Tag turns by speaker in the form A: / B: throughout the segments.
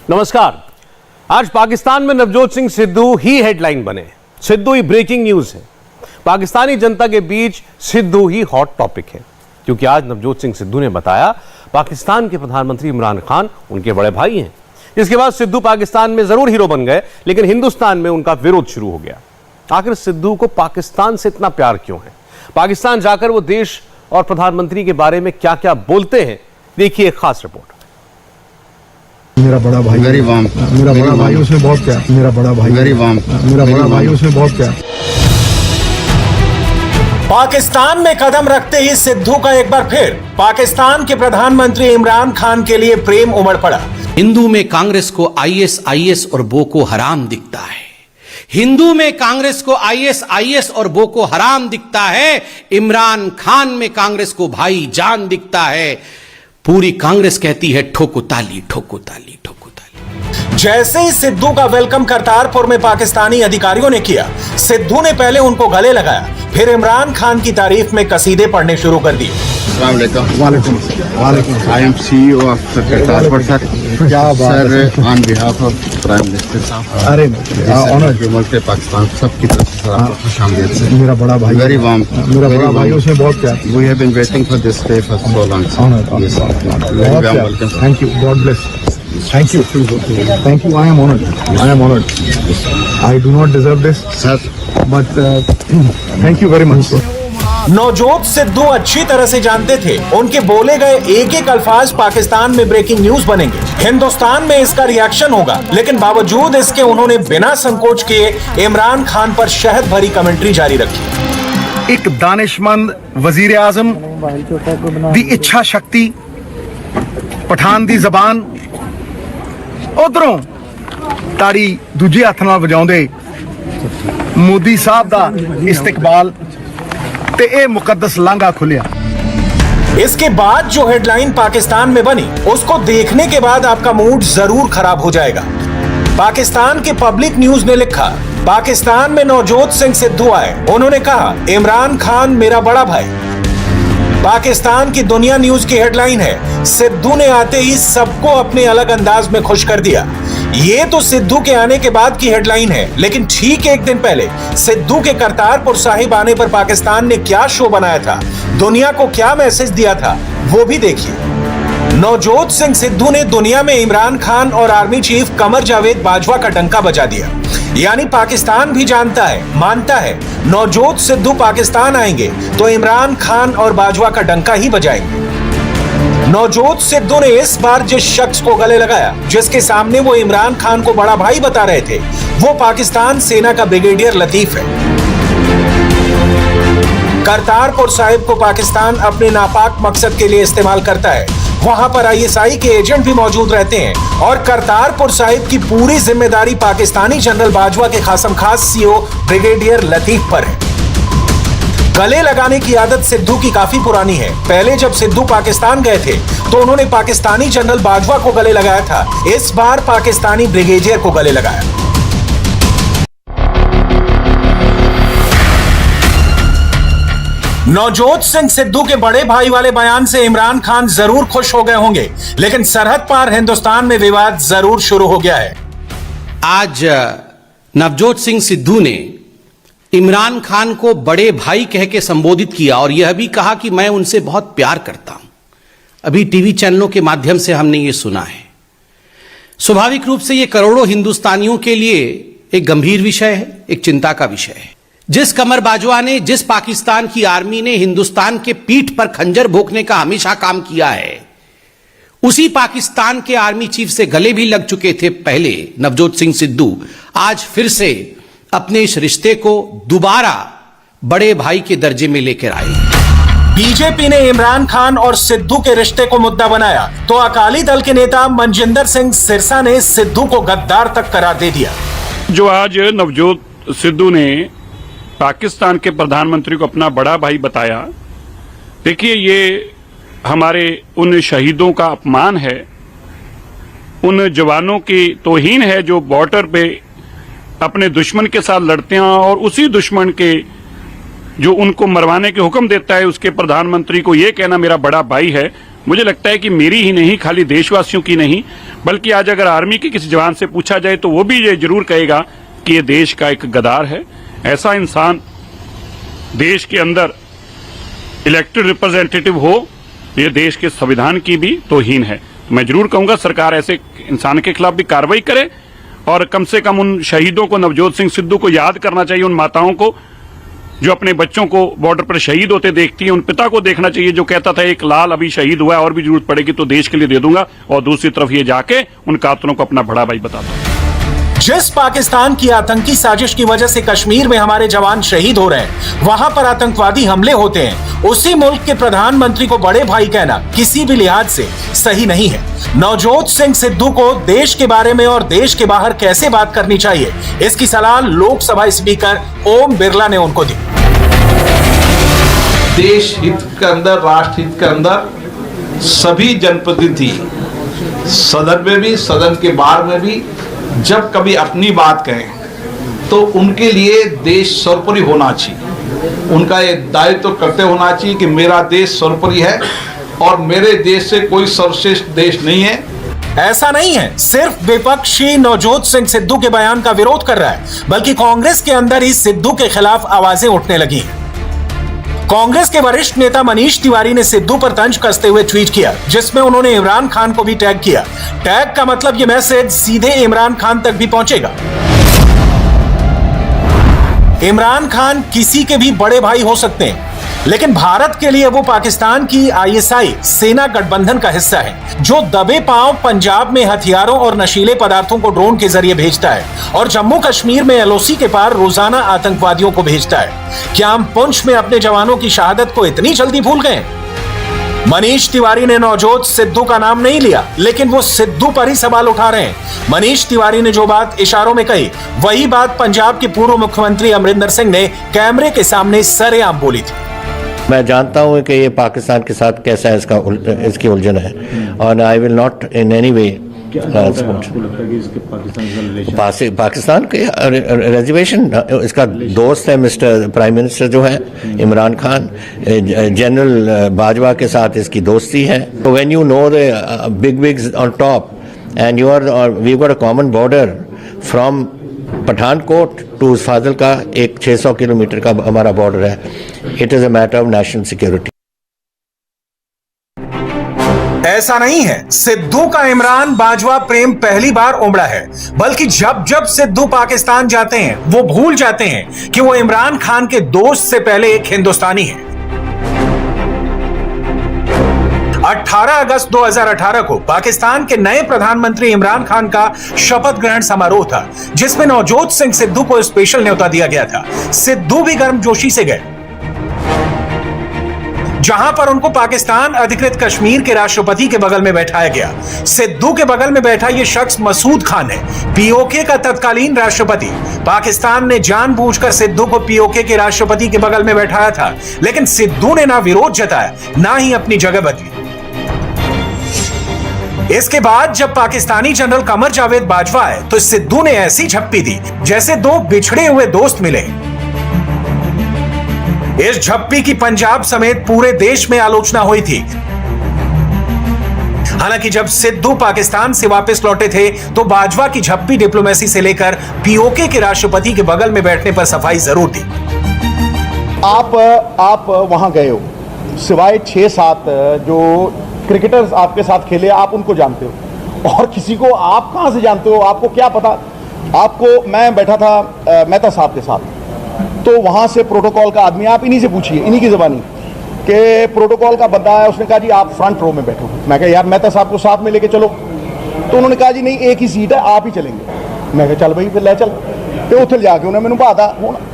A: नमस्कार। आज पाकिस्तान में नवजोत सिंह सिद्धू ही हेडलाइन बने, सिद्धू ही ब्रेकिंग न्यूज है। पाकिस्तानी जनता के बीच सिद्धू ही हॉट टॉपिक है, क्योंकि आज नवजोत सिंह सिद्धू ने बताया पाकिस्तान के प्रधानमंत्री इमरान खान उनके बड़े भाई हैं। इसके बाद सिद्धू पाकिस्तान में जरूर हीरो बन गए, लेकिन हिंदुस्तान में उनका विरोध शुरू हो गया। आखिर सिद्धू को पाकिस्तान से इतना प्यार क्यों है? पाकिस्तान जाकर वो देश और प्रधानमंत्री के बारे में क्या क्या बोलते हैं, देखिए एक खास रिपोर्ट।
B: मेरा बड़ा भाई, मेरा बड़ा भाई, उसमें बहुत प्यार। मेरा बड़ा भाई, मेरा बड़ा भाई, उसमें बहुत प्यार।
C: पाकिस्तान में कदम रखते ही सिद्धू का एक बार फिर पाकिस्तान के प्रधानमंत्री इमरान खान के लिए प्रेम उमड़ पड़ा।
D: हिंदू में कांग्रेस को आईएस और बोको हराम दिखता है। हिंदू में कांग्रेस को आईएस और बोको हराम दिखता है। इमरान खान में कांग्रेस को भाई जान दिखता है। पूरी कांग्रेस कहती है ठोको ताली, ठोको ताली, ठोको ताली।
C: जैसे ही सिद्धू का वेलकम करतारपुर में पाकिस्तानी अधिकारियों ने किया, सिद्धू ने पहले उनको गले लगाया, फिर इमरान खान की तारीफ में कसीदे पढ़ने शुरू कर दिए।
E: I am CEO of Kartarpur sir. Sir, on behalf of Prime Minister साहब,
B: अरे
E: हुकूमत पाकिस्तान सबकी तरफ से सर आपको खुशामदीद सर।
B: मेरा बड़ा भाई,
E: Very warm.
B: मेरा बड़ा भाई, उसमें बहुत प्यार।
E: We have been waiting for this day for so long. Yes, sir. Very
B: बहुत
E: warm
B: प्यार।
E: welcome.
B: Thank you. God bless. Thank you. Thank you. I am honored. I am honored. I do not deserve this,
E: Sir,
B: but thank you very much.
C: Navjot Sidhu अच्छी तरह से जानते थे उनके बोले गए एक एक अल्फाज पाकिस्तान में ब्रेकिंग न्यूज बनेंगे, हिंदुस्तान में इसका रिएक्शन होगा। लेकिन बावजूद इसके उन्होंने बिना संकोच किए इमरान खान पर शहद भरी कमेंट्री जारी रखी।
B: एक दानिशमंद वजीर आजम दी इच्छा शक्ति, पठान दी जबान, उधरों ताड़ी दूजे हथ नाल वजाउंदे मोदी साहब दा इस्तकबाल ते ए मुकद्दस लांघा खुलिया।
C: इसके बाद जो हेडलाइन पाकिस्तान में बनी, उसको देखने के बाद आपका मूड जरूर खराब हो जाएगा। पाकिस्तान के पब्लिक न्यूज ने लिखा, पाकिस्तान में नवजोत सिंह सिद्धू आए, उन्होंने कहा इमरान खान मेरा बड़ा भाई। पाकिस्तान की दुनिया न्यूज की हेडलाइन है, सिद्धू ने आते ही सबको अपने अलग अंदाज में खुश कर दिया। ये तो सिद्धू के आने के बाद की हेडलाइन है, लेकिन ठीक एक दिन पहले सिद्धू के करतारपुर साहिब आने पर पाकिस्तान ने क्या शो बनाया था, दुनिया को क्या मैसेज दिया था, वो भी देखिए। नवजोत सिंह सिद्धू ने दुनिया में इमरान खान और आर्मी चीफ कमर जावेद बाजवा का डंका बजा दिया। यानी पाकिस्तान भी जानता है, मानता है, नवजोत सिद्धू पाकिस्तान आएंगे तो इमरान खान और बाजवा का डंका ही बजाएंगे। नवजोत सिद्धू ने इस बार जिस शख्स को गले लगाया, जिसके सामने वो इमरान खान को बड़ा भाई बता रहे थे, वो पाकिस्तान सेना का ब्रिगेडियर लतीफ है। करतारपुर साहिब को पाकिस्तान अपने नापाक मकसद के लिए इस्तेमाल करता है। वहां पर आईएसआई के एजेंट भी मौजूद रहते हैं और करतारपुर साहिब की पूरी जिम्मेदारी पाकिस्तानी जनरल बाजवा के खासम खास सीओ ब्रिगेडियर लतीफ पर है। गले लगाने की आदत सिद्धू की काफी पुरानी है। पहले जब सिद्धू पाकिस्तान गए थे तो उन्होंने पाकिस्तानी जनरल बाजवा को गले लगाया था। इस बार पाकिस्तानी ब्रिगेडियर को गले लगाया। नवजोत सिंह सिद्धू के बड़े भाई वाले बयान से इमरान खान जरूर खुश हो गए होंगे, लेकिन सरहद पार हिंदुस्तान में विवाद जरूर शुरू हो गया है।
D: आज नवजोत सिंह सिद्धू ने इमरान खान को बड़े भाई कह के संबोधित किया और यह भी कहा कि मैं उनसे बहुत प्यार करता हूं। अभी टीवी चैनलों के माध्यम से हमने ये सुना है। स्वाभाविक रूप से यह करोड़ों हिंदुस्तानियों के लिए एक गंभीर विषय है, एक चिंता का विषय है। जिस कमर बाजवा ने, जिस पाकिस्तान की आर्मी ने हिंदुस्तान के पीठ पर खंजर भोंकने का हमेशा काम किया है, उसी पाकिस्तान के आर्मी चीफ से गले भी लग चुके थे पहले नवजोत सिंह सिद्धू, आज फिर से अपने इस रिश्ते को दोबारा बड़े भाई के दर्जे में लेकर आए।
C: बीजेपी ने इमरान खान और सिद्धू के रिश्ते को मुद्दा बनाया तो अकाली दल के नेता मनजिंदर सिंह सिरसा ने सिद्धू को गद्दार तक करार दे दिया।
F: जो आज नवजोत सिद्धू ने पाकिस्तान के प्रधानमंत्री को अपना बड़ा भाई बताया, देखिए ये हमारे उन शहीदों का अपमान है, उन जवानों की तौहीन है जो बॉर्डर पे अपने दुश्मन के साथ लड़ते हैं और उसी दुश्मन के जो उनको मरवाने के हुक्म देता है उसके प्रधानमंत्री को ये कहना मेरा बड़ा भाई है, मुझे लगता है कि मेरी ही नहीं, खाली देशवासियों की नहीं, बल्कि आज अगर आर्मी के किसी जवान से पूछा जाए तो वो भी ये जरूर कहेगा कि ये देश का एक गद्दार है। ऐसा इंसान देश के अंदर इलेक्टेड रिप्रेजेंटेटिव हो, ये देश के संविधान की भी तौहीन है। मैं जरूर कहूंगा सरकार ऐसे इंसान के खिलाफ भी कार्रवाई करे और कम से कम उन शहीदों को, नवजोत सिंह सिद्धू को याद करना चाहिए, उन माताओं को जो अपने बच्चों को बॉर्डर पर शहीद होते देखती हैं, उन पिता को देखना चाहिए जो कहता था एक लाल अभी शहीद हुआ है और भी जरूरत पड़ेगी तो देश के लिए दे दूंगा, और दूसरी तरफ ये जाके उन कातलों को अपना बड़ा भाई बताता है।
C: जिस पाकिस्तान की आतंकी साजिश की वजह से कश्मीर में हमारे जवान शहीद हो रहे हैं, वहां पर आतंकवादी हमले होते हैं, उसी मुल्क के प्रधानमंत्री को बड़े भाई कहना किसी भी लिहाज से सही नहीं है। नवजोत सिंह सिद्धू को देश के बारे में और देश के बाहर कैसे बात करनी चाहिए, इसकी सलाह लोकसभा स्पीकर ओम बिरला ने उनको दी।
G: देश हित के अंदर, राष्ट्र हित के अंदर सभी जनप्रतिनिधि सदन में भी, सदन के बाहर में भी जब कभी अपनी बात कहें तो उनके लिए देश सर्वोपरि होना चाहिए। उनका ये दायित्व तो कर्तव्य होना चाहिए कि मेरा देश सर्वोपरि है और मेरे देश से कोई सर्वश्रेष्ठ देश नहीं है।
C: ऐसा नहीं है सिर्फ विपक्षी नवजोत सिंह सिद्धू के बयान का विरोध कर रहा है, बल्कि कांग्रेस के अंदर ही सिद्धू के खिलाफ आवाजें उठने लगी हैं। कांग्रेस के वरिष्ठ नेता मनीष तिवारी ने सिद्धू पर तंज कसते हुए ट्वीट किया, जिसमें उन्होंने इमरान खान को भी टैग किया। टैग का मतलब यह मैसेज सीधे इमरान खान तक भी पहुंचेगा। इमरान खान किसी के भी बड़े भाई हो सकते हैं, लेकिन भारत के लिए वो पाकिस्तान की आईएसआई सेना गठबंधन का हिस्सा है, जो दबे पांव पंजाब में हथियारों और नशीले पदार्थों को ड्रोन के जरिए भेजता है और जम्मू कश्मीर में एलओसी के पार रोजाना आतंकवादियों को भेजता है। क्या हम पुंछ में अपने जवानों की शहादत को इतनी जल्दी भूल गए? मनीष तिवारी ने नवजोत सिद्धू का नाम नहीं लिया, लेकिन वो सिद्धू पर ही सवाल उठा रहे हैं। मनीष तिवारी ने जो बात इशारों में कही, वही बात पंजाब के पूर्व मुख्यमंत्री अमरिंदर सिंह ने कैमरे के सामने सरेआम बोली थी।
H: मैं जानता हूं कि ये पाकिस्तान के साथ कैसा है, इसकी उलझन है, और I will not in any way Pakistan के रिजर्वेशन। इसका दोस्त है मिस्टर प्राइम मिनिस्टर जो है इमरान खान, जनरल बाजवा के साथ इसकी दोस्ती है। When you know the big bigs on top and you are we got a common border from Pathankot to Fazilka, एक 600 किलोमीटर का हमारा बॉर्डर है। It is a matter of national security.
C: ऐसा नहीं है सिद्धू का इमरान बाजवा प्रेम पहली बार उमड़ा है, बल्कि जब जब सिद्धू पाकिस्तान जाते हैं वो भूल जाते हैं कि वो इमरान खान के दोस्त से पहले एक हिंदुस्तानी है। 18 अगस्त 2018 को पाकिस्तान के नए प्रधानमंत्री इमरान खान का शपथ ग्रहण समारोह था, जिसमें नवजोत सिंह सिद्धू को स्पेशल न्योता दिया गया था। सिद्धू भी गर्मजोशी से गए, जहां पर उनको पाकिस्तान अधिकृत कश्मीर के राष्ट्रपति के बगल में बैठाया गया। सिद्धू के बगल में बैठा यह शख्स मसूद खान है, पीओके का तत्कालीन राष्ट्रपति। पाकिस्तान ने जानबूझकर सिद्धू को पीओके के राष्ट्रपति के बगल में बैठाया था, लेकिन सिद्धू ने ना विरोध जताया, ना ही अपनी जगह बदली। इसके बाद जब पाकिस्तानी जनरल कमर जावेद बाजवा आए तो सिद्धू ने ऐसी झप्पी दी जैसे दो बिछड़े हुए दोस्त मिले। इस झप्पी की पंजाब समेत पूरे देश में आलोचना हुई थी। हालांकि जब सिद्धू पाकिस्तान से वापस लौटे थे तो बाजवा की झप्पी डिप्लोमेसी से लेकर पीओके के राष्ट्रपति के बगल में बैठने पर सफाई जरूर दी।
B: आप वहां गए हो, सिवाय 6-7 जो क्रिकेटर्स आपके साथ खेले आप उनको जानते हो, और किसी को आप कहां से जानते हो? आपको क्या पता? आपको, मैं बैठा था मेहता साहब के साथ, तो वहां से प्रोटोकॉल का आदमी, आप इन्हीं से पूछिए, इन्हीं की ज़बानी कि प्रोटोकॉल का बंदा है, उसने कहा जी आप फ्रंट रो में बैठो। मैं कहा यार मेहता साहब को साथ में लेके चलो, तो उन्होंने कहा जी नहीं एक ही सीट है, आप ही चलेंगे। मैं कहा चल भाई फिर ले चल, तो उधर जाके उन्हें मैंने बाता।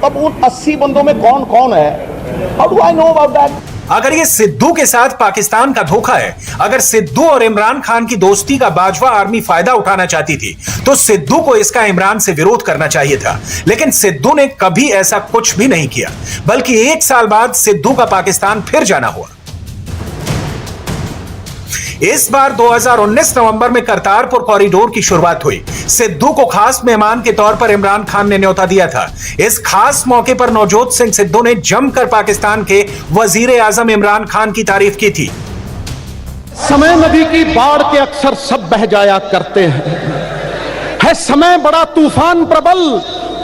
B: अब उन 80 बंदों में कौन कौन है? How do I know about that?
C: अगर ये सिद्धू के साथ पाकिस्तान का धोखा है, अगर सिद्धू और इमरान खान की दोस्ती का बाजवा आर्मी फायदा उठाना चाहती थी, तो सिद्धू को इसका इमरान से विरोध करना चाहिए था। लेकिन सिद्धू ने कभी ऐसा कुछ भी नहीं किया, बल्कि 1 साल बाद सिद्धू का पाकिस्तान फिर जाना हुआ। इस बार 2019 नवंबर में करतारपुर कॉरिडोर की शुरुआत हुई। सिद्धू को खास मेहमान के तौर पर इमरान खान ने न्योता दिया था। इस खास मौके पर नवजोत सिंह सिद्धू ने जमकर पाकिस्तान के वजीर आजम इमरान खान की तारीफ की थी।
B: समय नदी की बाढ़ के अक्सर सब बह जाया करते हैं, है समय बड़ा तूफान प्रबल,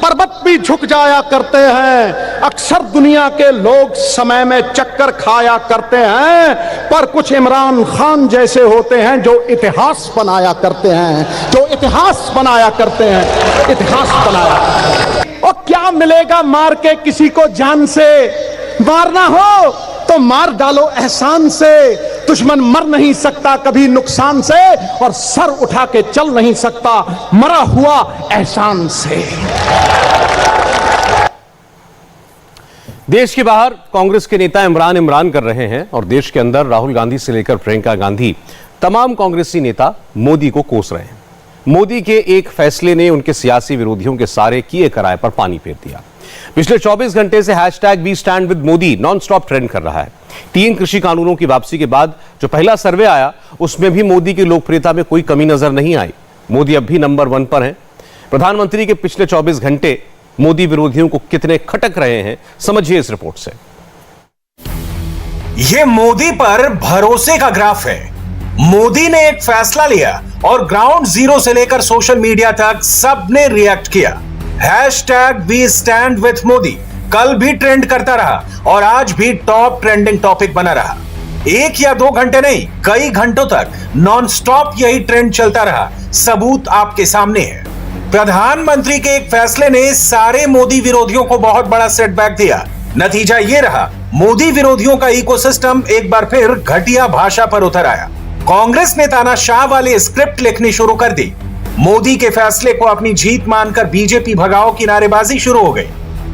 B: पर्वत भी झुक जाया करते हैं। अक्सर दुनिया के लोग समय में चक्कर खाया करते हैं, पर कुछ इमरान खान जैसे होते हैं जो इतिहास बनाया करते हैं, जो इतिहास बनाया करते हैं, इतिहास बनाया। और क्या मिलेगा मार के किसी को जान से? मारना हो तो मार डालो एहसान से। दुश्मन मर नहीं सकता कभी नुकसान से, और सर उठा के चल नहीं सकता मरा हुआ एहसान से।
A: देश के बाहर कांग्रेस के नेता इमरान कर रहे हैं, और देश के अंदर राहुल गांधी से लेकर प्रियंका गांधी तमाम कांग्रेसी नेता मोदी को कोस रहे हैं। मोदी के एक फैसले ने उनके सियासी विरोधियों के सारे किए कराए पर पानी फेर दिया। पिछले 24 घंटे से #we stand with Modi non stop trend कर रहा है। 3 कृषि कानूनों की वापसी के बाद जो पहला सर्वे आया उसमें भी मोदी की लोकप्रियता में कोई कमी नजर नहीं आई। मोदी अब भी नंबर 1 पर हैं। प्रधानमंत्री के पिछले 24 घंटे मोदी विरोधियों को कितने खटक रहे हैं, समझिए इस रिपोर्ट से।
C: यह मोदी पर भरोसे का ग्राफ है। मोदी ने एक फैसला लिया और ग्राउंड जीरो से लेकर सोशल मीडिया तक सबने रिएक्ट किया। #वी स्टैंड विथ मोदी कल भी ट्रेंड करता रहा और आज भी टॉप ट्रेंडिंग टॉपिक बना रहा। 1 या 2 घंटे नहीं, कई घंटों तक नॉन स्टॉप यही ट्रेंड चलता रहा। सबूत आपके सामने है। प्रधानमंत्री के एक फैसले ने सारे मोदी विरोधियों को बहुत बड़ा सेटबैक दिया। नतीजा ये रहा, मोदी विरोधियों का इकोसिस्टम एक बार फिर घटिया भाषा पर उतर आया। कांग्रेस ने तानाशाह वाली स्क्रिप्ट लिखनी शुरू कर दी। मोदी के फैसले को अपनी जीत मानकर बीजेपी भगाओ की नारेबाजी शुरू हो गई।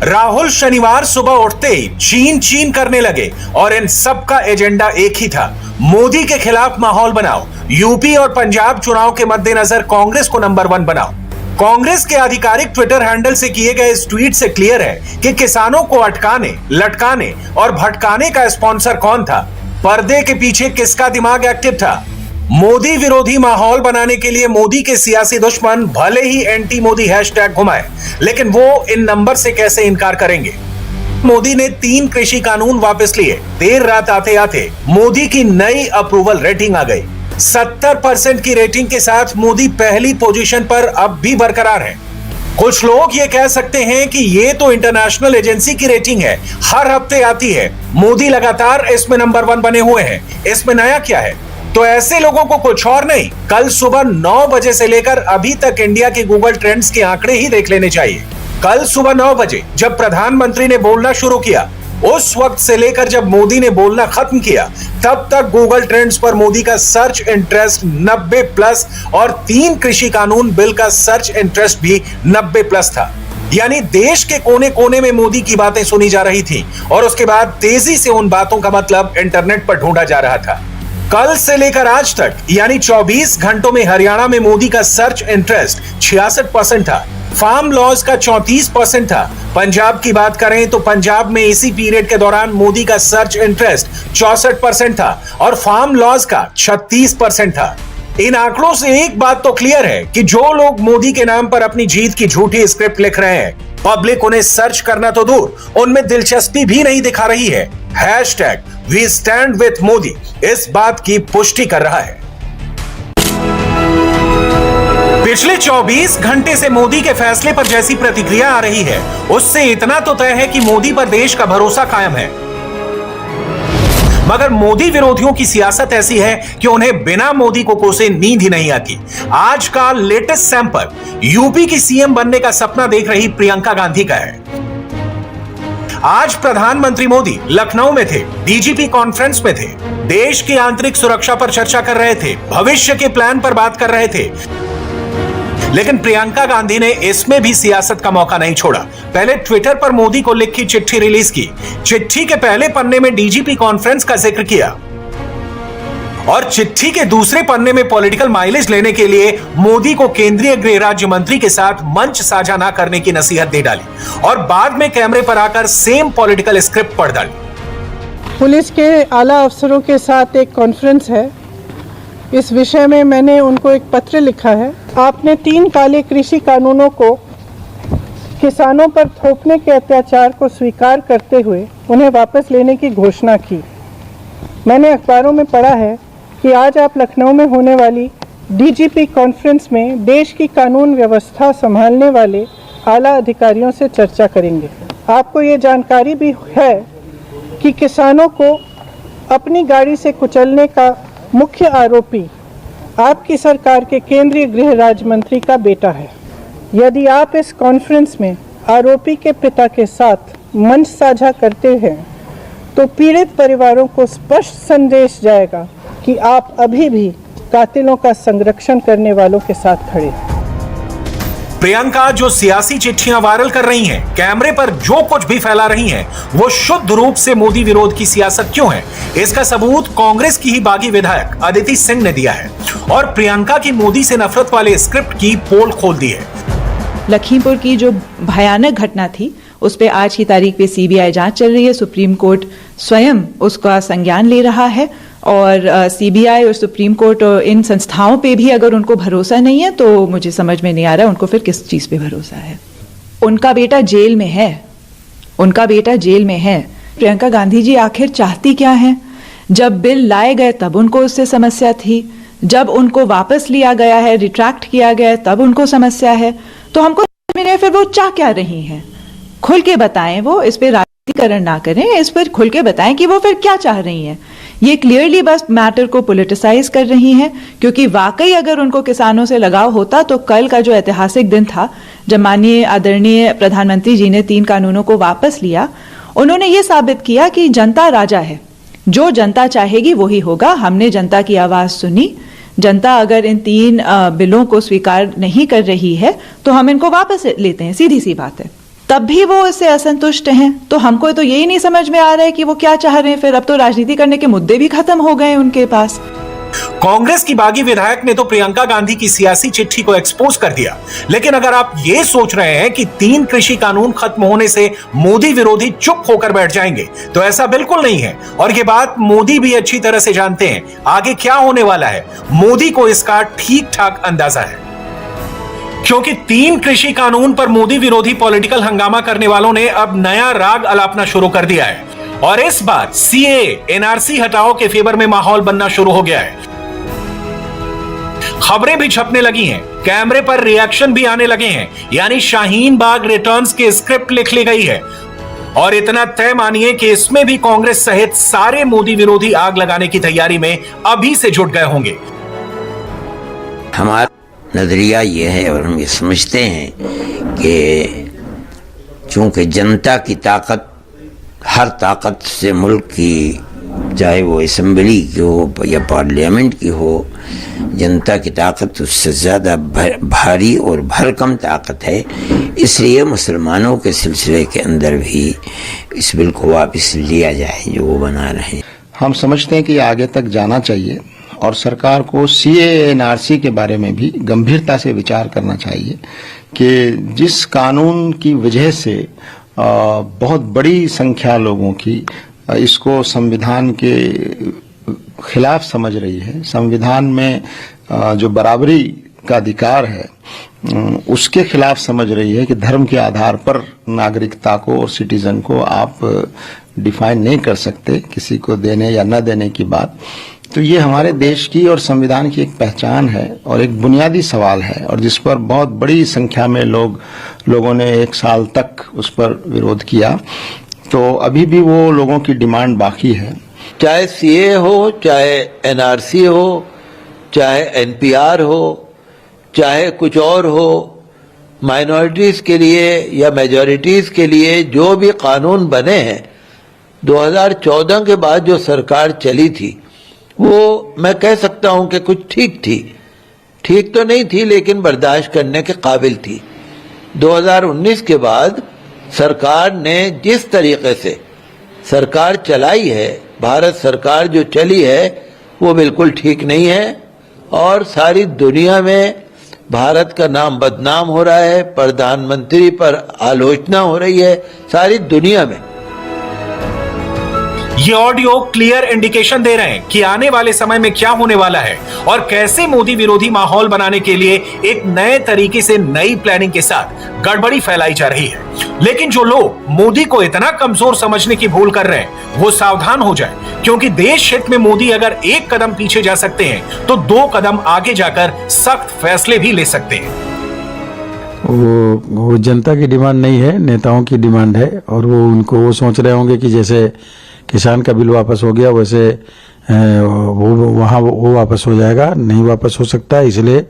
C: राहुल शनिवार सुबह उठते ही चीन चीन करने लगे और इन सब का एजेंडा एक ही था, मोदी के खिलाफ माहौल बनाओ, यूपी और पंजाब चुनाव के मद्देनजर कांग्रेस को नंबर 1 बनाओ। कांग्रेस के आधिकारिक ट्विटर हैंडल से किए गए इस ट्वीट से क्लियर है कि किसानों को अटकाने, लटकाने और भटकाने का स्पॉन्सर कौन था, पर्दे के पीछे किसका दिमाग एक्टिव था। मोदी विरोधी माहौल बनाने के लिए मोदी के सियासी दुश्मन भले ही एंटी मोदी हैशटैग घुमाए, लेकिन वो इन नंबर से कैसे इनकार करेंगे। मोदी ने 3 कृषि कानून वापस लिए। देर रात आते आते मोदी की नई अप्रूवल रेटिंग आ गई। 70% की रेटिंग के साथ मोदी पहली पोजीशन पर अब भी बरकरार है। कुछ लोग ये कह सकते हैं कि ये तो इंटरनेशनल एजेंसी की रेटिंग है, हर हफ्ते आती है, मोदी लगातार इसमें नंबर 1 बने हुए हैं, इसमें नया क्या है। तो ऐसे लोगों को कुछ और नहीं, कल सुबह 9 बजे से लेकर अभी तक इंडिया के गूगल ट्रेंड्स के आंकड़े ही देख लेने चाहिए। कल सुबह 9 बजे जब प्रधानमंत्री ने बोलना शुरू किया, उस वक्त से लेकर जब मोदी ने बोलना खत्म किया, तब तक गूगल ट्रेंड्स पर मोदी का सर्च इंटरेस्ट 90+ और 3 कृषि कानून बिल का सर्च इंटरेस्ट भी 90+ था। यानी देश के कोने कोने में मोदी की बातें सुनी जा रही थी और उसके बाद तेजी से उन बातों का मतलब इंटरनेट पर ढूंढा जा रहा था। कल से लेकर आज तक यानी 24 घंटों में हरियाणा में मोदी का सर्च इंटरेस्ट 66% था, फार्म लॉज का 34% था। पंजाब की बात करें तो पंजाब में इसी पीरियड के दौरान मोदी का सर्च इंटरेस्ट 64% था और फार्म लॉज का 36% था। इन आंकड़ों से एक बात तो क्लियर है कि जो लोग मोदी के नाम पर अपनी जीत की झूठी स्क्रिप्ट लिख रहे हैं, पब्लिक उन्हें सर्च करना तो दूर, उनमें दिलचस्पी भी नहीं दिखा रही है। #वी स्टैंड विथ मोदी इस बात की पुष्टि कर रहा है। पिछले 24 घंटे से मोदी के फैसले पर जैसी प्रतिक्रिया आ रही है, उससे इतना तो तय है कि मोदी पर देश का भरोसा कायम है। मगर मोदी विरोधियों की सियासत ऐसी है कि उन्हें बिना मोदी को कोसे नींद ही नहीं आती। आज का लेटेस्ट सैंपल यूपी की सीएम बनने का सपना देख रही प्रियंका गांधी का है। आज प्रधानमंत्री मोदी लखनऊ में थे, डीजीपी कॉन्फ्रेंस में थे, देश की आंतरिक सुरक्षा पर चर्चा कर रहे थे, भविष्य के प्लान पर बात कर रहे थे। लेकिन प्रियंका गांधी ने इसमें भी सियासत का मौका नहीं छोड़ा। पहले ट्विटर पर मोदी को लिखी चिट्ठी रिलीज की। चिट्ठी के पहले पन्ने में डीजीपी कॉन्फ्रेंस का जिक्र किया और चिट्ठी के दूसरे पन्ने में पॉलिटिकल माइलेज लेने के लिए मोदी को केंद्रीय गृह राज्य मंत्री के साथ मंच साझा न करने की नसीहत दे डाली और बाद में कैमरे पर आकर सेम पॉलिटिकल स्क्रिप्ट पढ़ डाली।
I: पुलिस के आला अफसरों के साथ एक कॉन्फ्रेंस है, इस विषय में मैंने उनको एक पत्र लिखा है। आपने 3 काले कृषि कानूनों को किसानों पर थोपने के अत्याचार को स्वीकार करते हुए उन्हें वापस लेने की घोषणा की। मैंने अखबारों में पढ़ा है कि आज आप लखनऊ में होने वाली डीजीपी कॉन्फ्रेंस में देश की कानून व्यवस्था संभालने वाले आला अधिकारियों से चर्चा करेंगे। आपको ये जानकारी भी है कि किसानों को अपनी गाड़ी से कुचलने का मुख्य आरोपी आपकी सरकार के केंद्रीय गृह राज्य मंत्री का बेटा है। यदि आप इस कॉन्फ्रेंस में आरोपी के पिता के साथ मंच साझा करते हैं तो पीड़ित परिवारों को स्पष्ट संदेश जाएगा कि आप अभी भी कातिलों का संरक्षण करने वालों के साथ खड़े हैं।
C: प्रियंका जो सियासी चिट्ठियां वायरल कर रही हैं, कैमरे पर जो कुछ भी फैला रही हैं, वो शुद्ध रूप से मोदी विरोध की सियासत क्यों है, इसका सबूत कांग्रेस की ही बागी विधायक अदिति सिंह ने दिया है और प्रियंका की मोदी से नफरत वाले स्क्रिप्ट की पोल खोल दी है।
J: लखीमपुर की जो भयानक घटना थी उस पे आज की तारीख पे सीबीआई जांच चल रही है। सुप्रीम कोर्ट स्वयं उसका संज्ञान ले रहा है और सीबीआई और सुप्रीम कोर्ट इन संस्थाओं पे भी अगर उनको भरोसा नहीं है तो मुझे समझ में नहीं आ रहा उनको फिर किस चीज पे भरोसा है। उनका बेटा जेल में है, उनका बेटा जेल में है। प्रियंका गांधी जी आखिर चाहती क्या है? जब बिल लाए गए तब उनको उससे समस्या थी, जब उनको वापस लिया गया है, रिट्रैक्ट किया गया है, तब उनको समस्या है। तो हमको समझ में नहीं फिर वो चाह क्या रही हैं। खुल के बताएं, वो इस पे राजनीतिकरण ना करें, इस पर खुल के बताएं कि वो फिर क्या चाह रही हैं। ये क्लियरली बस मैटर को पॉलिटिसाइज कर रही हैं, क्योंकि वाकई अगर उनको किसानों से लगाव होता तो कल का जो ऐतिहासिक दिन था जब माननीय आदरणीय प्रधानमंत्री जी ने 3 कानूनों को वापस लिया, उन्होंने ये साबित किया कि जनता राजा है, जो जनता चाहेगी वही होगा। हमने जनता की आवाज सुनी, जनता अगर इन 3 बिलों को स्वीकार नहीं कर रही है तो हम इनको वापस लेते हैं, सीधी सी बात है। तब भी वो इससे असंतुष्ट हैं, तो हमको तो यही नहीं समझ में आ रहा है कि वो क्या चाह रहे हैं। फिर अब तो राजनीति करने के मुद्दे भी खत्म हो गए उनके पास।
C: कांग्रेस की बागी विधायक ने तो प्रियंका गांधी की सियासी चिट्ठी को एक्सपोज कर दिया, लेकिन अगर आप ये सोच रहे हैं कि 3 कृषि कानून खत्म होने से मोदी विरोधी चुप होकर बैठ जाएंगे तो ऐसा बिल्कुल नहीं है। और ये बात मोदी भी अच्छी तरह से जानते हैं, आगे क्या होने वाला है मोदी को इसका ठीक ठाक अंदाजा है। क्योंकि 3 कृषि कानून पर मोदी विरोधी पॉलिटिकल हंगामा करने वालों ने अब नया राग अलापना शुरू कर दिया है और इस बार सीए एनआरसी हटाओ के फेवर में माहौल बनना शुरू हो गया है। खबरें भी छपने लगी हैं, कैमरे पर रिएक्शन भी आने लगे हैं, यानी शाहीन बाग रिटर्न्स की स्क्रिप्ट लिख ली गई है। और इतना तय मानिए कि इसमें भी कांग्रेस सहित सारे मोदी विरोधी आग लगाने की तैयारी में अभी से जुट गए होंगे।
K: हमारा नजरिया ये है और हम ये समझते हैं कि चूंकि जनता की ताकत हर ताकत से मुल्क की, चाहे वो असेंबली की हो या पार्लियामेंट की हो, जनता की ताकत उससे ज़्यादा भारी और भरकम ताकत है। इसलिए मुसलमानों के सिलसिले के अंदर भी इस बिल को वापस लिया जाए जो वो बना रहे हैं।
E: हम समझते हैं कि आगे तक जाना चाहिए और सरकार को CAA-NRC के बारे में भी गंभीरता से विचार करना चाहिए कि जिस कानून की वजह से बहुत बड़ी संख्या लोगों की इसको संविधान के खिलाफ समझ रही है, संविधान में जो बराबरी का अधिकार है उसके खिलाफ समझ रही है कि धर्म के आधार पर नागरिकता को और सिटीजन को आप डिफाइन नहीं कर सकते, किसी को देने या न देने की बात। तो ये हमारे देश की और संविधान की एक पहचान है और एक बुनियादी सवाल है और जिस पर बहुत बड़ी संख्या में लोगों ने 1 साल तक उस पर विरोध किया। तो अभी भी वो लोगों की डिमांड बाकी है,
K: चाहे CAA हो, चाहे NRC हो, चाहे NPR हो, चाहे कुछ और हो, माइनॉरिटीज के लिए या मेजॉरिटीज के लिए जो भी कानून बने हैं 2014 के बाद जो सरकार चली थी वो मैं कह सकता हूं कि कुछ ठीक थी, ठीक तो नहीं थी लेकिन बर्दाश्त करने के काबिल थी। 2019 के बाद सरकार ने जिस तरीके से सरकार चलाई है, भारत सरकार जो चली है वो बिल्कुल ठीक नहीं है और सारी दुनिया में भारत का नाम बदनाम हो रहा है, प्रधानमंत्री पर आलोचना हो रही है सारी दुनिया में।
C: ये ऑडियो क्लियर इंडिकेशन दे रहे हैं कि आने वाले समय में क्या होने वाला है और कैसे मोदी विरोधी माहौल बनाने के लिए एक नए तरीके से नई प्लानिंग के साथ गड़बड़ी फैलाई जा रही है। लेकिन जो लोग मोदी को इतना कमजोर समझने की भूल कर रहे हैं वो सावधान हो जाए, क्योंकि देश हित में मोदी अगर एक कदम पीछे जा सकते हैं तो 2 कदम आगे जाकर सख्त फैसले भी ले सकते हैं।
L: वो जनता की डिमांड नहीं है, नेताओं की डिमांड है। और वो सोच रहे होंगे कि जैसे किसान का बिल वापस हो गया वैसे वो वापस हो जाएगा। नहीं वापस हो सकता, इसलिए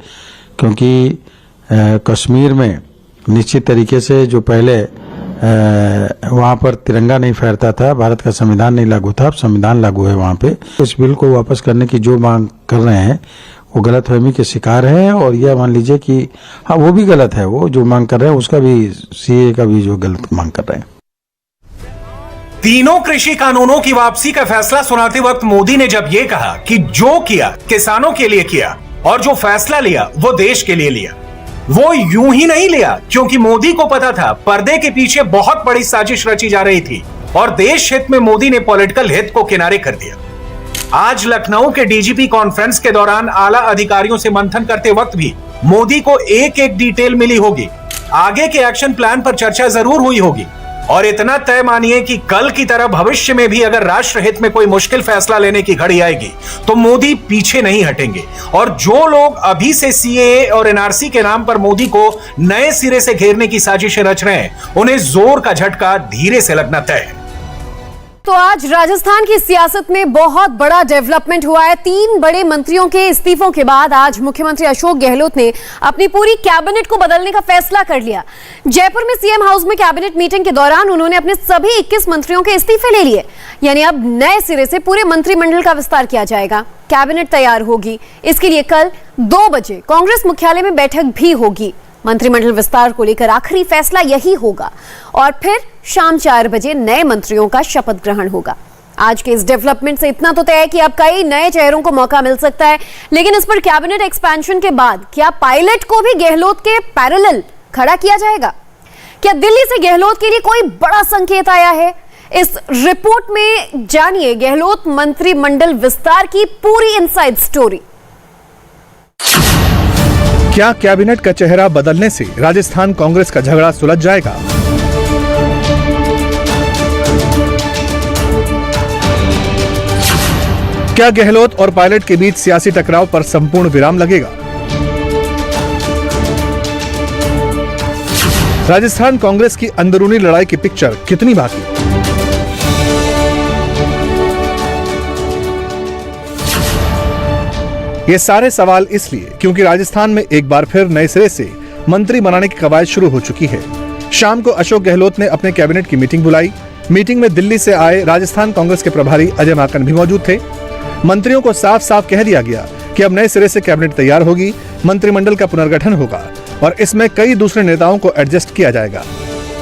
L: क्योंकि कश्मीर में निश्चित तरीके से जो पहले वहाँ पर तिरंगा नहीं फहरता था, भारत का संविधान नहीं लागू था, अब संविधान लागू है वहाँ पे। इस बिल को वापस करने की जो मांग कर रहे हैं वो गलतफहमी के शिकार है। और यह मान लीजिए कि हाँ वो भी गलत है, वो जो मांग कर रहे हैं उसका भी, सीए का भी जो गलत मांग कर रहे हैं।
C: तीनों कृषि कानूनों की वापसी का फैसला सुनाते वक्त मोदी ने जब ये कहा कि जो किया किसानों के लिए किया और जो फैसला लिया वो देश के लिए लिया, वो यूं ही नहीं लिया, क्योंकि मोदी को पता था पर्दे के पीछे बहुत बड़ी साजिश रची जा रही थी और देश हित में मोदी ने पॉलिटिकल हित को किनारे कर दिया। आज लखनऊ के डीजीपी कॉन्फ्रेंस के दौरान आला अधिकारियों से मंथन करते वक्त भी मोदी को एक एक डिटेल मिली होगी, आगे के एक्शन प्लान पर चर्चा जरूर हुई होगी। और इतना तय मानिए कि कल की तरह भविष्य में भी अगर राष्ट्र हित में कोई मुश्किल फैसला लेने की घड़ी आएगी तो मोदी पीछे नहीं हटेंगे। और जो लोग अभी से सीएए और एनआरसी के नाम पर मोदी को नए सिरे से घेरने की साजिशें रच रहे हैं, उन्हें जोर का झटका धीरे से लगना तय है।
M: तो आज राजस्थान की सियासत में बहुत बड़ा डेवलपमेंट हुआ है। 3 बड़े मंत्रियों के इस्तीफों के बाद आज मुख्यमंत्री अशोक गहलोत ने अपनी पूरी कैबिनेट को बदलने का फैसला कर लिया। जयपुर में सीएम हाउस में कैबिनेट मीटिंग के दौरान उन्होंने अपने सभी 21 मंत्रियों के इस्तीफे ले लिए। यानी अब नए सिरे से पूरे मंत्रिमंडल का विस्तार किया जाएगा, कैबिनेट तैयार होगी। इसके लिए कल 2 बजे कांग्रेस मुख्यालय में बैठक भी होगी। मंत्रिमंडल विस्तार को लेकर आखिरी फैसला यही होगा और फिर शाम 4 बजे नए मंत्रियों का शपथ ग्रहण होगा। आज के इस डेवलपमेंट से इतना तो तय है कि अब कई नए चेहरों को मौका मिल सकता है, लेकिन इस पर कैबिनेट एक्सपेंशन के बाद क्या पायलट को भी गहलोत के पैरेलल खड़ा किया जाएगा? क्या दिल्ली से गहलोत के लिए कोई बड़ा संकेत आया है? इस रिपोर्ट में जानिए गहलोत मंत्रिमंडल विस्तार की पूरी इनसाइड स्टोरी।
N: क्या कैबिनेट का चेहरा बदलने से राजस्थान कांग्रेस का झगड़ा सुलझ जाएगा? क्या गहलोत और पायलट के बीच सियासी टकराव पर संपूर्ण विराम लगेगा? राजस्थान कांग्रेस की अंदरूनी लड़ाई की पिक्चर कितनी बाकी? ये सारे सवाल इसलिए क्योंकि राजस्थान में एक बार फिर नए सिरे से मंत्री बनाने की कवायद शुरू हो चुकी है। शाम को अशोक गहलोत ने अपने कैबिनेट की मीटिंग बुलाई। मीटिंग में दिल्ली से आए राजस्थान कांग्रेस के प्रभारी अजय माकन भी मौजूद थे। मंत्रियों को साफ साफ कह दिया गया कि अब नए सिरे से कैबिनेट तैयार होगी, मंत्रिमंडल का पुनर्गठन होगा और इसमें कई दूसरे नेताओं को एडजस्ट किया जाएगा।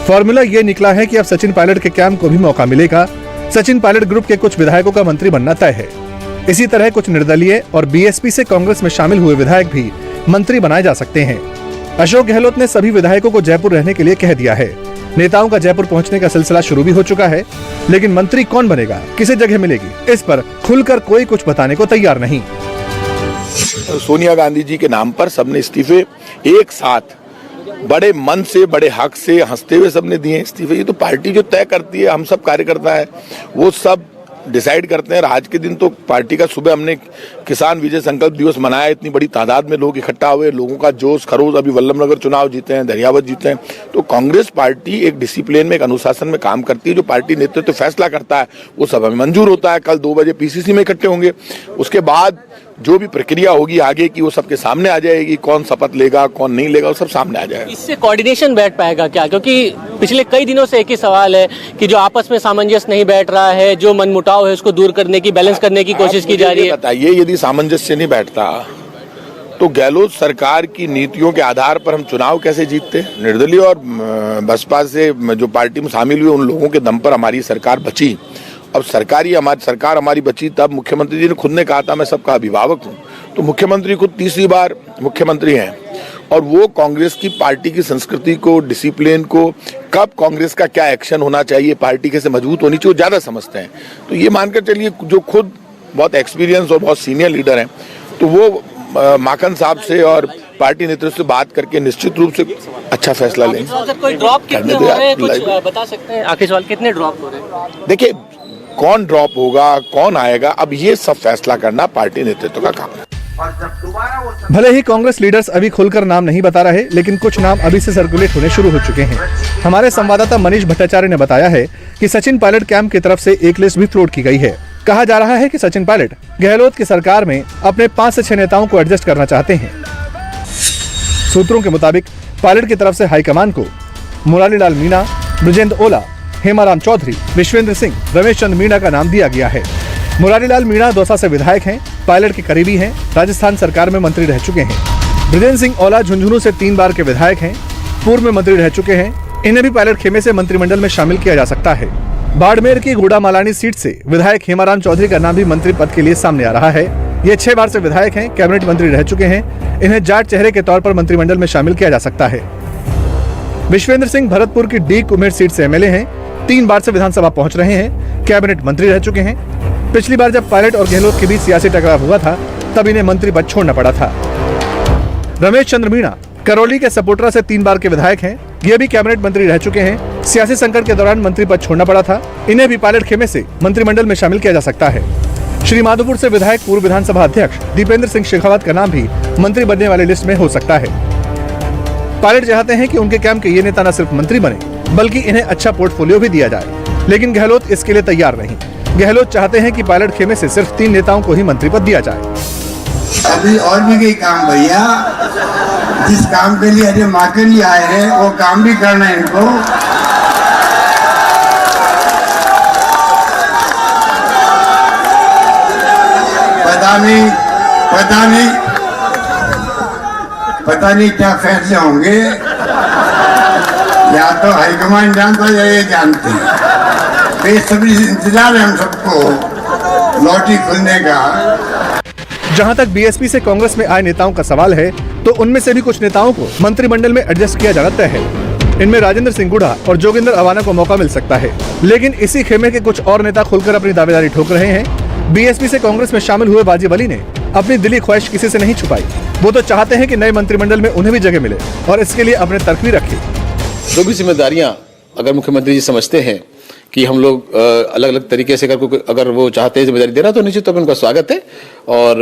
N: फॉर्मूला ये निकला है कि अब सचिन पायलट के कैंप को भी मौका मिलेगा। सचिन पायलट ग्रुप के कुछ विधायकों का मंत्री बनना तय है। इसी तरह कुछ निर्दलीय और बीएसपी से कांग्रेस में शामिल हुए विधायक भी मंत्री बनाए जा सकते हैं। अशोक गहलोत ने सभी विधायकों को जयपुर रहने के लिए कह दिया है। नेताओं का जयपुर पहुंचने का सिलसिला शुरू भी हो चुका है, लेकिन मंत्री कौन बनेगा, किसे जगह मिलेगी, इस पर खुलकर कोई कुछ बताने को तैयार नहीं।
O: सोनिया गांधी जी के नाम पर सबने इस्तीफे एक साथ बड़े मन से, बड़े हक से, हंसते हुए सबने दिए इस्तीफे। ये तो पार्टी जो तय करती है, हम सब कार्यकर्ता है वो सब डिसाइड करते हैं। आज के दिन तो पार्टी का सुबह हमने किसान विजय संकल्प दिवस मनाया, इतनी बड़ी तादाद में लोग इकट्ठा हुए, लोगों का जोश खरोश। अभी वल्लभनगर चुनाव जीते हैं, दरियावत जीते हैं। तो कांग्रेस पार्टी एक डिसिप्लिन में, एक अनुशासन में काम करती है। जो पार्टी नेतृत्व फैसला करता है वो सब हमें मंजूर होता है। कल 2 बजे पीसीसी में इकट्ठे होंगे, उसके बाद जो भी प्रक्रिया होगी आगे की वो सबके सामने आ जाएगी। कौन शपथ लेगा, कौन नहीं लेगा, वो सब सामने आ जाएगा।
P: इससे कोऑर्डिनेशन बैठ पाएगा क्या? क्योंकि पिछले कई दिनों से एक ही सवाल है कि जो आपस में सामंजस्य नहीं बैठ रहा है, जो मनमुटाव है उसको दूर करने की, बैलेंस करने की कोशिश की जा रही है।
O: बताइए, यदि सामंजस्य नहीं बैठता तो गहलोत सरकार की नीतियों के आधार पर हम चुनाव कैसे जीतते? निर्दलीय और बसपा से जो पार्टी में शामिल हुए उन लोगों के दम पर हमारी सरकार बची। अब सरकार हमारी बची तब मुख्यमंत्री जी ने खुद ने कहा था मैं सबका अभिभावक हूँ। तो मुख्यमंत्री खुद तीसरी बार मुख्यमंत्री हैं, और वो कांग्रेस की पार्टी की संस्कृति को, डिसिप्लिन को, कब कांग्रेस का क्या एक्शन होना चाहिए, पार्टी कैसे मजबूत होनी चाहिए, वो ज्यादा समझते हैं। तो ये मानकर चलिए जो खुद बहुत एक्सपीरियंस और बहुत सीनियर लीडर हैं, तो वो माखन साहब से और पार्टी नेतृत्व से बात करके निश्चित रूप से अच्छा फैसला लेंगे।
P: कोई ड्रॉप कितने हो रहे हैं, कुछ बता सकते हैं? आखिरी सवाल, कितने ड्रॉप हो रहे हैं?
O: देखिए, कौन ड्रॉप होगा, कौन आएगा, अब ये सब फैसला करना पार्टी नेतृत्व का काम है।
N: भले ही कांग्रेस लीडर्स अभी खुलकर नाम नहीं बता रहे, लेकिन कुछ नाम अभी से सर्कुलेट होने शुरू हो चुके हैं। हमारे संवाददाता मनीष भट्टाचार्य ने बताया है कि सचिन पायलट कैंप की तरफ से एक लिस्ट भी फ्लोट की गई है। कहा जा रहा है कि सचिन पायलट गहलोत की सरकार में अपने 5 से 6 नेताओं को एडजस्ट करना चाहते हैं। सूत्रों के मुताबिक पायलट की तरफ से हाईकमान को मुरारी लाल मीणा, बृजेंद्र ओला, हेमाराम चौधरी, विश्वेंद्र सिंह, रमेश चंद मीणा का नाम दिया गया है। मुरारी लाल मीणा दौसा से विधायक हैं, पायलट के करीबी हैं, राजस्थान सरकार में मंत्री रह चुके हैं। बृजेंद्र सिंह ओला झुंझुनू से 3 बार के विधायक हैं, पूर्व में मंत्री रह चुके हैं। इन्हें भी पायलट खेमे से मंत्रिमंडल में शामिल किया जा सकता है। बाड़मेर की गुड़ामालानी सीट से विधायक हेमाराम चौधरी का नाम भी मंत्री पद के लिए सामने आ रहा है। ये 6 बार से विधायक हैं, कैबिनेट मंत्री रह चुके हैं। इन्हें जाट चेहरे के तौर पर मंत्रिमंडल में शामिल किया जा सकता है। विश्वेंद्र सिंह भरतपुर की डी कुमेर सीट से एमएलए हैं, 3 बार से विधानसभा पहुंच रहे हैं, कैबिनेट मंत्री रह चुके हैं। पिछली बार जब पायलट और गहलोत के बीच सियासी टकराव हुआ था, तब इन्हें मंत्री पद छोड़ना पड़ा था। रमेश चंद्र मीणा करौली के सपोटरा से 3 बार के विधायक हैं, ये भी कैबिनेट मंत्री रह चुके हैं। सियासी संकट के दौरान मंत्री पद छोड़ना पड़ा था, इन्हें भी पायलट खेमे से मंत्रिमंडल में शामिल किया जा सकता है। श्री माधोपुर से विधायक पूर्व विधानसभा अध्यक्ष दीपेंद्र सिंह शेखावत का नाम भी मंत्री बनने वाली लिस्ट में हो सकता है। पायलट चाहते हैं कि उनके कैंप के ये नेता न सिर्फ मंत्री बने, बल्कि इन्हें अच्छा पोर्टफोलियो भी दिया जाए, लेकिन गहलोत इसके लिए तैयार नहीं। गहलोत चाहते हैं कि पायलट खेमे से सिर्फ 3 नेताओं को ही मंत्री पद दिया जाए।
Q: अभी और भी कई काम भैया, जिस काम के लिए अजय माकन जी आए हैं वो काम भी करना है इनको। पता नहीं क्या फैसले होंगे, या तो हाईकमान जानता या ये जानते हैं। बेसब्री से इंतजार है हम सबको लॉटरी खुलने का।
N: जहां तक बीएसपी से कांग्रेस में आए नेताओं का सवाल है, तो उनमें से भी कुछ नेताओं को मंत्रिमंडल में एडजस्ट किया जाना तय है। इनमें राजेंद्र सिंह गुढ़ा और जोगिंदर अवाना को मौका मिल सकता है, लेकिन इसी खेमे के कुछ और नेता खुलकर अपनी दावेदारी ठोक रहे हैं। बीएसपी से कांग्रेस में शामिल हुए वाजिब अली ने अपनी दिली ख्वाहिश किसी से नहीं छुपाई। वो तो चाहते हैं कि नए मंत्रिमंडल में उन्हें भी जगह मिले और इसके लिए अपने तर्क भी रखे।
R: जो भी जिम्मेदारियां अगर मुख्यमंत्री जी समझते हैं कि हम लोग अलग अलग तरीके से अगर वो चाहते हैं जिम्मेदारी देना, तो निश्चित तौर पर उनका स्वागत है। और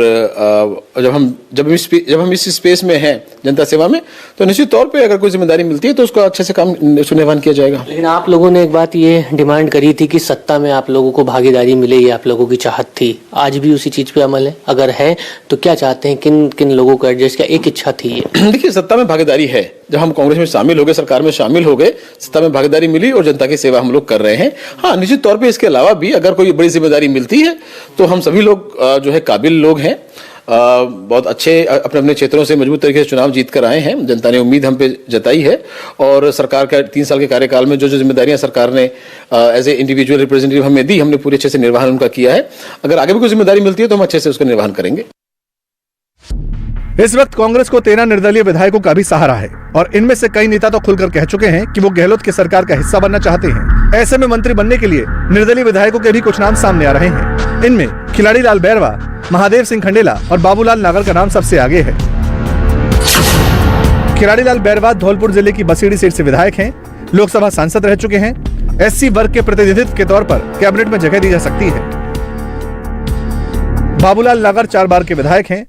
R: जब हम इस स्पेस में हैं जनता सेवा में, तो निश्चित तौर पे अगर कोई जिम्मेदारी मिलती है तो उसको अच्छे से काम सुनिर्वाहन किया जाएगा।
P: लेकिन आप लोगों ने एक बात ये डिमांड करी थी कि सत्ता में आप लोगों को भागीदारी मिले, ये आप लोगों की चाहत थी। आज भी उसी चीज पे अमल है? अगर है तो क्या चाहते हैं, किन किन लोगों को एडजस्ट, क्या एक इच्छा थी ये?
R: देखिए, सत्ता में भागीदारी है। जब हम कांग्रेस में शामिल हो गए, सरकार में शामिल हो गए, सत्ता में भागीदारी मिली और जनता की सेवा हम लोग कर रहे हैं। हाँ, निश्चित तौर पे इसके अलावा भी अगर कोई बड़ी जिम्मेदारी मिलती है तो हम सभी लोग जो है काबिल लोग हैं, बहुत अच्छे अपने अपने क्षेत्रों से मजबूत तरीके से चुनाव जीत कर आए हैं। जनता ने उम्मीद हम पे जताई है और सरकार का 3 साल के कार्यकाल में जो जो जिम्मेदारियां सरकार ने एज ए इंडिविजुअल रिप्रेजेंटेटिव हमें दी, हमने पूरे अच्छे से निर्वहन उनका किया है। अगर आगे भी कोई जिम्मेदारी मिलती है तो हम अच्छे से उसका निर्वहन करेंगे।
N: इस वक्त कांग्रेस को 13 निर्दलीय विधायकों का भी सहारा है और इनमें से कई नेता तो खुलकर कह चुके हैं कि वो गहलोत की सरकार का हिस्सा बनना चाहते हैं। ऐसे में मंत्री बनने के लिए निर्दलीय विधायकों के भी कुछ नाम सामने आ रहे हैं। इनमें खिलाड़ी लाल बैरवा, महादेव सिंह खंडेला और बाबूलाल नागर का नाम सबसे आगे है। खिलाड़ी लाल बैरवा धौलपुर जिले की बसीड़ी सीट से विधायक हैं, लोकसभा सांसद रह चुके हैं। एससी वर्ग के प्रतिनिधित्व के तौर पर कैबिनेट में जगह दी जा सकती है। बाबूलाल नागर 4 बार के विधायक हैं,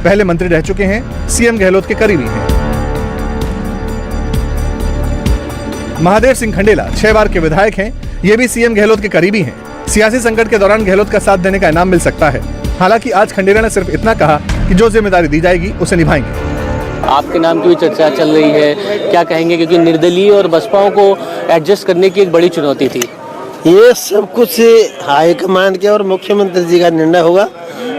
N: पहले मंत्री रह चुके हैं, सीएम गहलोत के करीबी हैं। महादेव सिंह खंडेला 6 बार के विधायक हैं, ये भी सीएम गहलोत के करीबी हैं। सियासी संकट के दौरान गहलोत का साथ देने का इनाम मिल सकता है। हालांकि आज खंडेला ने सिर्फ इतना कहा कि जो जिम्मेदारी दी जाएगी उसे निभाएंगे।
P: आपके नाम की भी चर्चा चल रही है, क्या कहेंगे? क्योंकि निर्दलीय और बसपाओं को एडजस्ट करने की एक बड़ी चुनौती थी।
S: ये सब कुछ हाईकमान के और मुख्यमंत्री जी का निर्णय होगा।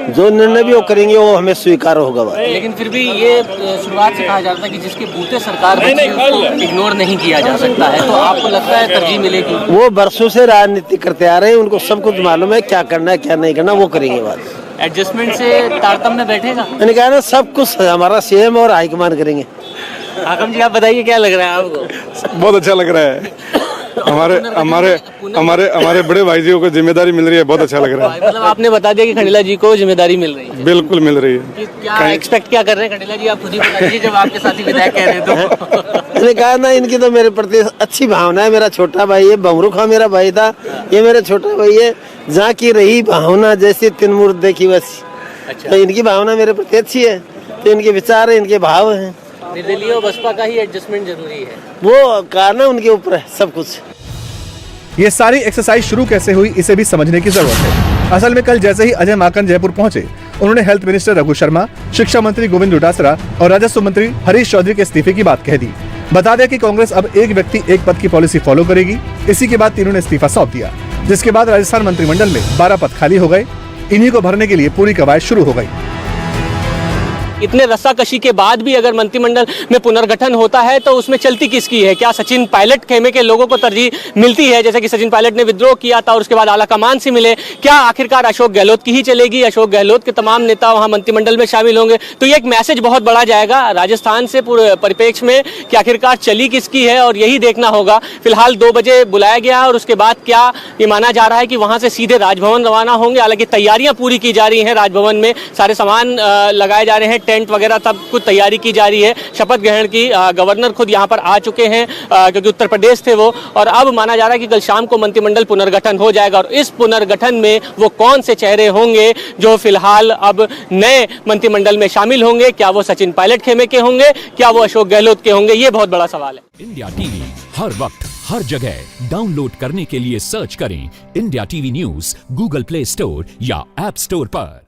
S: जो निर्णय भी वो करेंगे वो हमें स्वीकार होगा।
P: लेकिन फिर भी ये शुरुआत से कहा जाता है कि जिसके बूते सरकार उसको इग्नोर नहीं किया जा सकता है, तो आपको लगता है तरजीह मिलेगी?
S: वो बरसों से राजनीति करते आ रहे हैं, उनको सब कुछ मालूम है क्या करना है क्या नहीं करना, वो करेंगे। बात
P: एडजस्टमेंट से तारतम्य में बैठेगा।
S: मैंने कहा ना, सब कुछ हमारा सीएम और हाईकमान करेंगे।
P: हाकम जी आप बताइए क्या लग रहा है आपको?
T: बहुत अच्छा लग रहा है। हमारे हमारे हमारे हमारे बड़े भाई जी को जिम्मेदारी मिल रही है, बहुत अच्छा लग रहा है।
P: मतलब आपने बता दिया कि खंडेला जी को जिम्मेदारी मिल रही है।
T: बिल्कुल मिल रही है।
P: क्या एक्सपेक्ट क्या कर रहे हैं खंडेला जी, आप खुद ही बता दीजिए जब आपके साथी विधायक कह रहे तो।
S: मैंने कहा ना, इनकी तो मेरे प्रति अच्छी भावना है। मेरा छोटा भाई है, बमरू खां मेरा भाई था, ये मेरा छोटा भाई है। जहाँ की रही भावना जैसी तीन मूर्त देखी वैसी।
P: अच्छा।
S: तो इनकी भावना मेरे प्रति अच्छी है, तो इनके विचार है, इनके भाव हैं।
P: निर्दलीय और बसपा का ही एडजस्टमेंट जरूरी है,
S: वो कारण उनके ऊपर है सब कुछ।
N: ये सारी एक्सरसाइज शुरू कैसे हुई, इसे भी समझने की जरूरत है। असल में कल जैसे ही अजय माकन जयपुर पहुंचे, उन्होंने हेल्थ मिनिस्टर रघु शर्मा, शिक्षा मंत्री गोविंद डोटासरा और राजस्व मंत्री हरीश चौधरी के इस्तीफे की बात कह दी। बता दें कि कांग्रेस अब एक व्यक्ति एक पद की पॉलिसी फॉलो करेगी। इसी के बाद तीनों ने इस्तीफा सौंप दिया, जिसके बाद राजस्थान मंत्रिमंडल में 12 पद खाली हो गए। इन्हीं को भरने के लिए पूरी कवायद शुरू हो गई।
P: इतने रस्साकशी के बाद भी अगर मंत्रिमंडल में पुनर्गठन होता है तो उसमें चलती किसकी है? क्या सचिन पायलट खेमे के लोगों को तरजीह मिलती है, जैसे कि सचिन पायलट ने विद्रोह किया था और उसके बाद आला कमान से मिले? क्या आखिरकार अशोक गहलोत की ही चलेगी? अशोक गहलोत के तमाम नेता वहां मंत्रिमंडल में शामिल होंगे? तो ये एक मैसेज बहुत बड़ा जाएगा राजस्थान से पूरे परिप्रेक्ष्य में कि आखिरकार चली किसकी है, और यही देखना होगा। फिलहाल 2 बजे बुलाया गया और उसके बाद क्या ये माना जा रहा है कि वहां से सीधे राजभवन रवाना होंगे। हालांकि तैयारियां पूरी की जा रही हैं, राजभवन में सारे सामान लगाए जा रहे हैं, टेंट वगैरह सब कुछ तैयारी की जा रही है। शपथ ग्रहण की गवर्नर खुद यहां पर आ चुके हैं, क्योंकि उत्तर प्रदेश थे वो, और अब माना जा रहा है कि कल शाम को मंत्रिमंडल पुनर्गठन हो जाएगा। और इस पुनर्गठन में वो कौन से चेहरे होंगे जो फिलहाल अब नए मंत्रिमंडल में शामिल होंगे? क्या वो सचिन पायलट खेमे के होंगे, क्या वो अशोक गहलोत के होंगे? ये बहुत बड़ा सवाल है।
U: इंडिया टीवी हर वक्त हर जगह डाउनलोड करने के लिए सर्च करें India TV news Google play store या ऐप स्टोर पर।